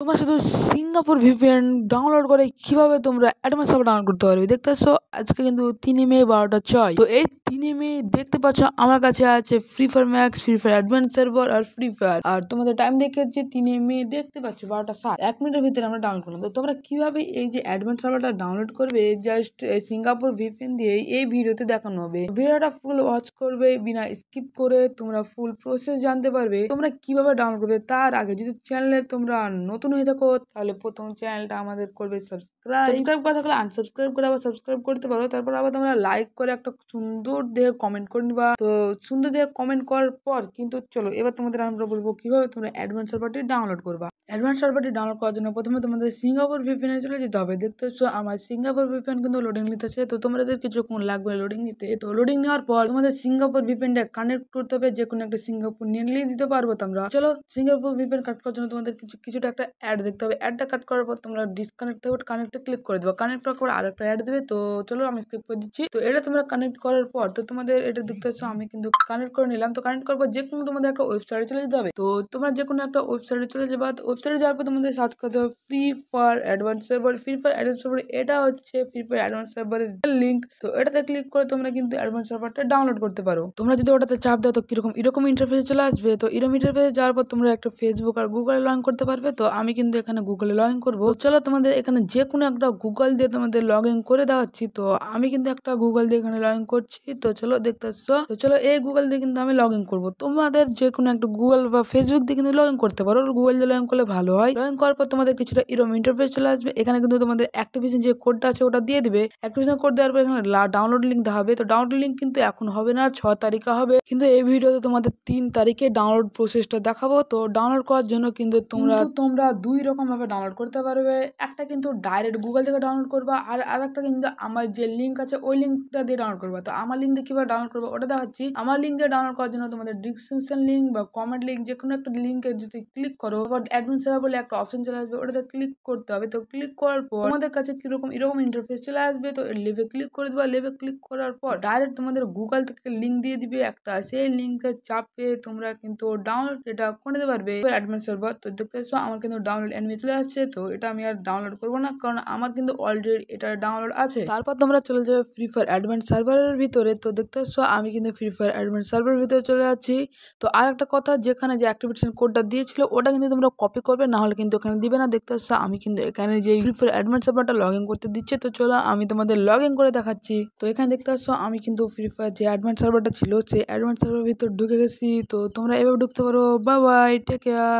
তোমরা শুধু Singapore VPN download করে কিভাবে তোমরা অ্যাডভান্স সার্ভার ডাউনলোড করতে পারবে দেখতে পাচ্ছ। আজকে কিন্তু 3 মে 12টা 6। তো এই 3 মে দেখতে পাচ্ছ আমার কাছে আছে free fire max, free fire advance server আর ফ্রি ফায়ার। আর তোমাদের টাইম দেখেছি 3 মে দেখতে পাচ্ছ 12টা 7। 1 মিনিটের ভিতরে আমরা ডাউনলোড করলাম। তো তোমরা কিভাবে এই যে অ্যাডভান্স সার্ভারটা ডাউনলোড করবে জাস্ট সিঙ্গাপুর ভিপিএন দিয়ে এই ভিডিওতে দেখানো হবে। ভিডিওটা ফুল ওয়াচ করবে বিনা স্কিপ করে, তোমরা ফুল প্রসেস জানতে পারবে তোমরা কিভাবে ডাউনলোড করবে। তার আগে যদি চ্যানেলে তোমরা নতুন হয়ে থাকো তাহলে প্রথম চ্যানেলটা আমাদের করবে সাবস্ক্রাইব করা থাকলে আনসাবস্ক্রাইব করে আবার সাবস্ক্রাইব করতে পারো। তারপর আবার তোমরা লাইক করে একটা সুন্দর দেখে কমেন্ট করে নিবা। তো সুন্দর দেখে কমেন্ট করার পর কিন্তু চলো এবার তোমাদের আমরা বলবো কিভাবে তোমরা অ্যাডভান্স সার্ভারটি ডাউনলোড করবা। অ্যাডভান্স সার্ভারটি ডাউনলোড করার জন্য প্রথমে তোমাদের সিঙ্গাপুর ভিপিএন এ চলে যেতে হবে। দেখতে পাচ্ছ আমার সিঙ্গাপুর ভিপিএন কিন্তু লোডিং নিতেছে। তো তোমাদের কিছুক্ষণ লাগবে লোডিং নিতে। তো লোডিং নেওয়ার পর তোমাদের সিঙ্গাপুর ভিপিএনটা কানেক্ট করতে হবে। যে কোনো একটা সিঙ্গাপুর নিয়ে দিতে পারবো তোমরা। চলো সিঙ্গাপুর ভিপিএন কাট করার জন্য তোমাদের কিছুটা একটা অ্যাড দেখতে হবে। অ্যাডটা কাট করার পর তোমরা ডিসকানেক্ট হবে, কানেক্টে ক্লিক করে দেবো। কানেক্ট করার পর আরেকটা অ্যাড দেবে। তো চলো আমি স্কিপ করে দিচ্ছি। তো এটা তোমরা কানেক্ট করার পর তো তোমাদের এটা দেখতে পাচ্ছ আমি কিন্তু কানেক্ট করে নিলাম। তো কানেক্ট করার পর যে কোনো তোমাদের একটা ওয়েবসাইটে চলে যেতে হবে। তো তোমরা যে কোনো একটা ওয়েবসাইটে চলে যাবে। ওয়েবসাইটে যাওয়ার পর তোমাদের সার্চ করতে হবে free fire advance server. Free fire advance server এটা হচ্ছে ফ্রি ফায়ার অ্যাডভান্স সার্ভারের লিঙ্ক। তো এটাতে ক্লিক করে তোমরা কিন্তু অ্যাডভান্স সার্ভারটা ডাউনলোড করতে পারো। তোমরা যদি ওটাতে চাপ দাও তো এরকম ইন্টারফেসে চলে আসবে। তো এরকম ইন্টারফেসে যাওয়ার পর তোমরা একটা ফেসবুক আর গুগলে লগ ইন করতে পারবে। তো আমি কিন্তু এখানে গুগলে লগ ইন করবো। চলো তোমাদের এখানে যে কোনো একটা গুগল দিয়ে তোমাদের লগ ইন করে দেওয়াচ্ছি। তো আমি কিন্তু একটা গুগল দিয়ে এখানে লগ ইন করছি। তো চলো দেখতে আসছো। তো চলো এই গুগল দিয়ে কিন্তু আমি লগ ইন করবো। তোমাদের যে কোনো একটা গুগল বা ফেসবুক দিয়ে কিন্তু লগ ইন করতে পারো। গুগল দিয়ে লগ ইন করলে ভালো হয়। লগ ইন করার পর তোমাদের কিছুটা এরকম ইন্টারফেস চলে আসবে। এখানে কিন্তু তোমাদের অ্যাক্টিভিশন যে কোডটা আছে ওটা দিয়ে দিবে। অ্যাক্টিভিশন কোড দেওয়ার পর এখানে ডাউনলোড লিঙ্ক দেখাবে। তো ডাউনলোড লিঙ্ক কিন্তু এখন হবে না, 6 তারিখে হবে। কিন্তু এই ভিডিওতে তোমাদের 3 তারিখে ডাউনলোড প্রসেসটা দেখাবো। তো ডাউনলোড করার জন্য কিন্তু তোমরা 2 রকম ভাবে ডাউনলোড করতে পারবে। একটা কিন্তু ডাইরেক্ট গুগল থেকে ডাউনলোড করবা, আর একটা কিন্তু আমার যে লিঙ্ক আছে ওই লিঙ্কটা দিয়ে ডাউনলোড করবা। তো আমার লিঙ্ক দিয়ে কিভাবে ডাউনলোড করবো ওটা দেখাচ্ছি। আমার লিঙ্ক দিয়ে ডাউনলোড করার জন্য তোমাদের ডিসক্রিপশন লিঙ্ক বা কমেন্ট লিঙ্ক যে কোনো একটা লিঙ্কে যদি ক্লিক করো, আবার অ্যাডমিন সার্ভার বলে একটা অপশন চলে আসবে, ওটাতে ক্লিক করতে হবে। তো ক্লিক করার পর তোমাদের কাছে এরকম ইন্টারফেস চলে আসবে। তো লেভে ক্লিক করে দেবা। লেভে ক্লিক করার পর ডাইরেক্ট তোমাদের গুগল থেকে লিঙ্ক দিয়ে দিবে একটা। সেই লিঙ্কে চাপে তোমরা কিন্তু ডাউনলোড এটা করে নিতে পারবে অ্যাডমিন সার্ভার। তো দেখতে পাচ্ছ আমার কিন্তু ডাউনলোড এনিমে চলে আসছে। তো এটা আমি আর ডাউনলোড করবো না, কারণ আমার কিন্তু অলরেডি এটা ডাউনলোড আছে। তারপর তোমরা চলে যাবে ফ্রি ফায়ার অ্যাডভান্স সার্ভারের ভিতরে। তো দেখতে পাচ্ছ আমি কিন্তু ফ্রি ফায়ার অ্যাডভান্স সার্ভারের ভিতরে চলে যাচ্ছি। তো আর একটা কথা, যেখানে যে অ্যাক্টিভেশন কোডটা দিয়েছিল ওটা কিন্তু তোমরা কপি করবে, না হলে কিন্তু ওখানে দিবে না। দেখতে পাচ্ছ আমি কিন্তু এখানে যে ফ্রি ফায়ার অ্যাডভান্স সার্ভারটা লগ ইন করতে দিচ্ছে। তো চলো আমি তোমাদের লগ ইন করে দেখাচ্ছি। তো এখানে দেখতে পাচ্ছ আমি কিন্তু ফ্রি ফায়ার যে অ্যাডভান্স সার্ভারটা ছিল সেই অ্যাডভান্স সার্ভারের ভিতর ঢুকে গেছি। তো তোমরা এভাবে ঢুকতে পারো। Bye bye, take care.